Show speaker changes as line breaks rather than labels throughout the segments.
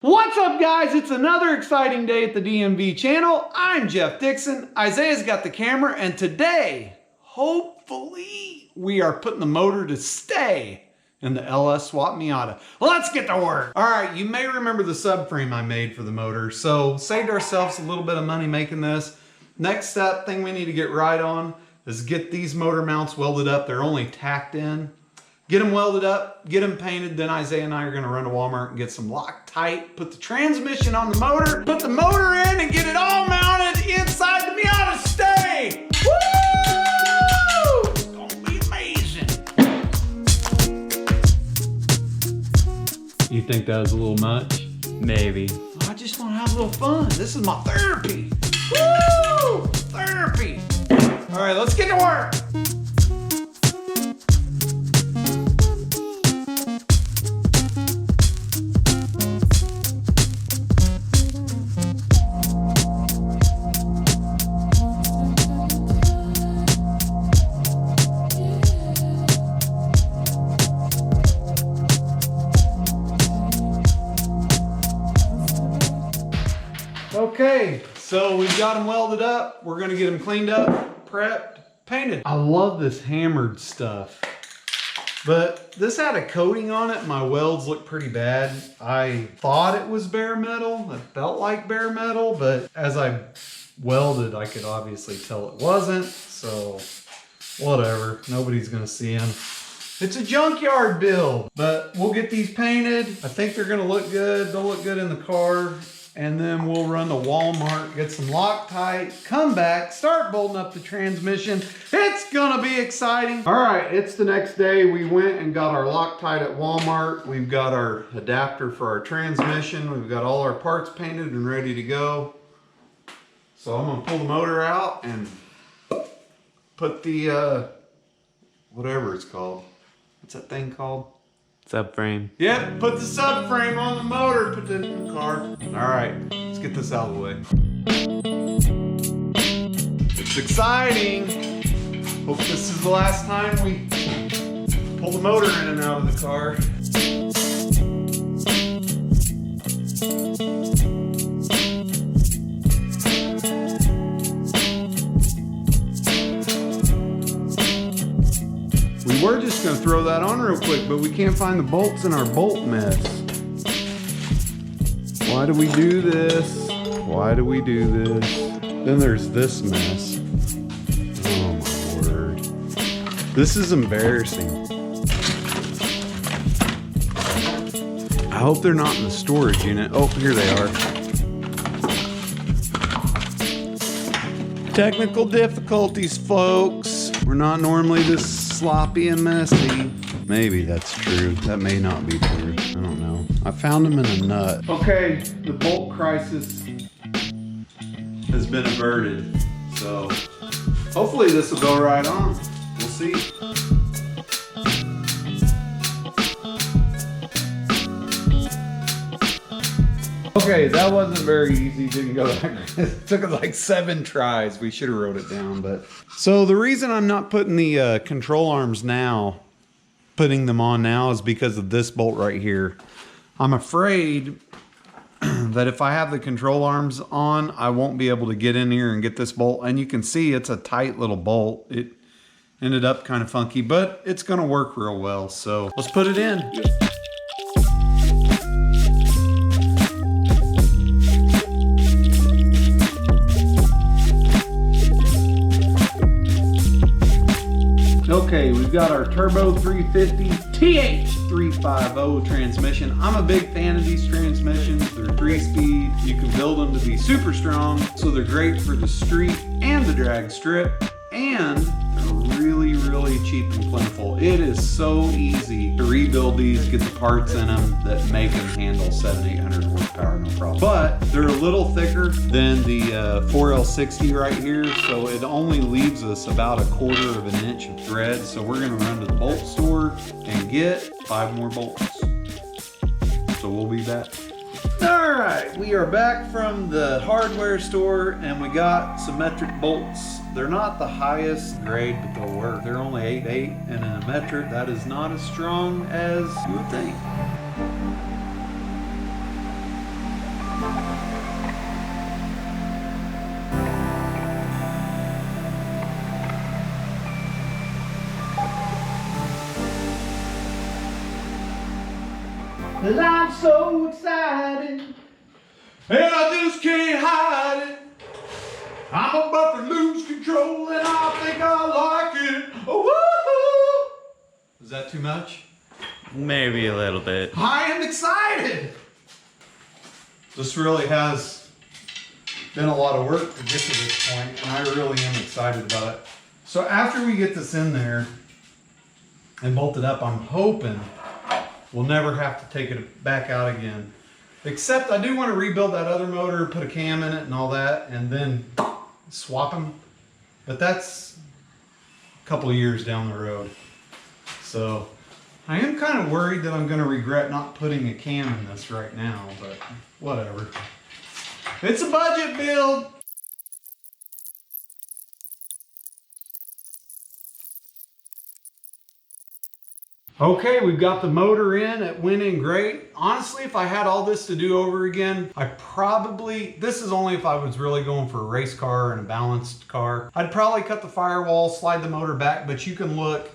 What's up, guys? It's another exciting day at the DMV channel. I'm Jeff Dixon. Isaiah's got the camera, and today, hopefully, we are putting the motor to stay in the LS Swap Miata. Let's get to work. All right, you may remember the subframe I made for the motor, so saved ourselves a little bit of money making this. Next thing we need to get right on is get these motor mounts welded up. They're only tacked in. Get them welded up, get them painted, then Isaiah and I are gonna run to Walmart and get some Loctite, put the transmission on the motor, put the motor in, and get it all mounted inside the Miata stay! Woo! It's gonna be amazing. You think that was a little much?
Maybe.
I just wanna have a little fun. This is my therapy. Woo! Therapy. All right, let's get to work. Okay, so we've got them welded up. We're gonna get them cleaned up, prepped, painted. I love this hammered stuff, but this had a coating on it. My welds look pretty bad. I thought it was bare metal. It felt like bare metal, but as I welded, I could obviously tell it wasn't, so whatever. Nobody's gonna see them. It's a junkyard build, but we'll get these painted. I think they're gonna look good. They'll look good in the car. And then we'll run to Walmart, get some Loctite, come back, start bolting up the transmission. It's gonna be exciting. All right, it's the next day. We went and got our Loctite at Walmart. We've got our adapter for our transmission. We've got all our parts painted and ready to go. So I'm gonna pull the motor out and put the, whatever it's called. What's that thing called?
Subframe.
Yep, put the subframe on the motor, put it in the car. All right, let's get this out of the way. It's exciting. Hope this is the last time we pull the motor in and out of the car. We were just gonna throw that on real quick, but we can't find the bolts in our bolt mess. Why do we do this? Why do we do this? Then there's this mess. Oh my word. This is embarrassing. I hope they're not in the storage unit. Oh, here they are. Technical difficulties, folks. We're not normally this sloppy and messy. Maybe that's true. That may not be true. I don't know. I found them in a nut. Okay, the bolt crisis has been averted. So hopefully this will go right on. We'll see. Okay, that wasn't very easy. Didn't go that good. It took like 7 tries. We should have wrote it down, but. So the reason I'm not putting the control arms now, putting them on now, is because of this bolt right here. I'm afraid that if I have the control arms on, I won't be able to get in here and get this bolt. And you can see it's a tight little bolt. It ended up kind of funky, but it's gonna work real well. So let's put it in. Okay, we've got our Turbo 350 TH350 transmission. I'm a big fan of these transmissions. They're 3-speed. You can build them to be super strong, so they're great for the street and the drag strip, and they're really, really cheap and plentiful. It is so easy to rebuild these, get the parts in them that make them handle 700-800 horsepower, no problem. But they're a little thicker than the 4L60 right here, so it only leaves us about 1/4 of an inch of thread. So we're gonna run to the bolt store and get 5 more bolts. So we'll be back. All right, we are back from the hardware store and we got symmetric bolts. They're not the highest grade, but they'll work. They're only 8.8, and in a metric, that is not as strong as you would think. 'cause I'm so excited, and I just can't hide it. I'm about to lose control, and I think I like it. Oh, woo-hoo. Is that too much?
Maybe a little bit.
I am excited. This really has been a lot of work to get to this point, and I really am excited about it. So after we get this in there and bolt it up, I'm hoping we'll never have to take it back out again. Except I do want to rebuild that other motor, put a cam in it and all that, and then swap them. But that's a couple of years down the road. So I am kind of worried that I'm going to regret not putting a cam in this right now, but whatever. It's a budget build. Okay, we've got the motor in at Winnie and great. Honestly, if I had all this to do over again, this is only if I was really going for a race car and a balanced car. I'd probably cut the firewall, slide the motor back, but you can look.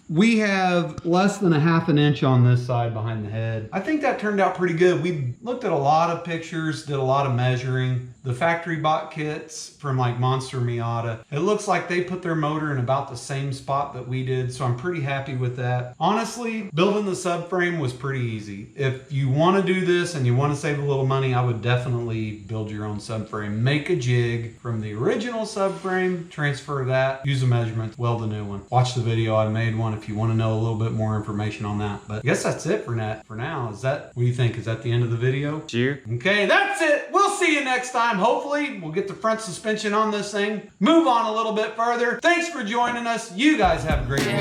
We have less than a half an inch on this side behind the head. I think that turned out pretty good. We looked at a lot of pictures, did a lot of measuring. The factory bought kits from like Monster Miata. It looks like they put their motor in about the same spot that we did, so I'm pretty happy with that. Honestly, building the subframe was pretty easy. If you want to do this and you want to save a little money, I would definitely build your own subframe. Make a jig from the original subframe, transfer that, use the measurements, weld a new one. Watch the video, I made one if you want to know a little bit more information on that. But I guess that's it for now. What do you think? Is that the end of the video?
Sure.
Okay, that's it. We'll see you next time. Hopefully, we'll get the front suspension on this thing, move on a little bit further. Thanks for joining us. You guys have a great week.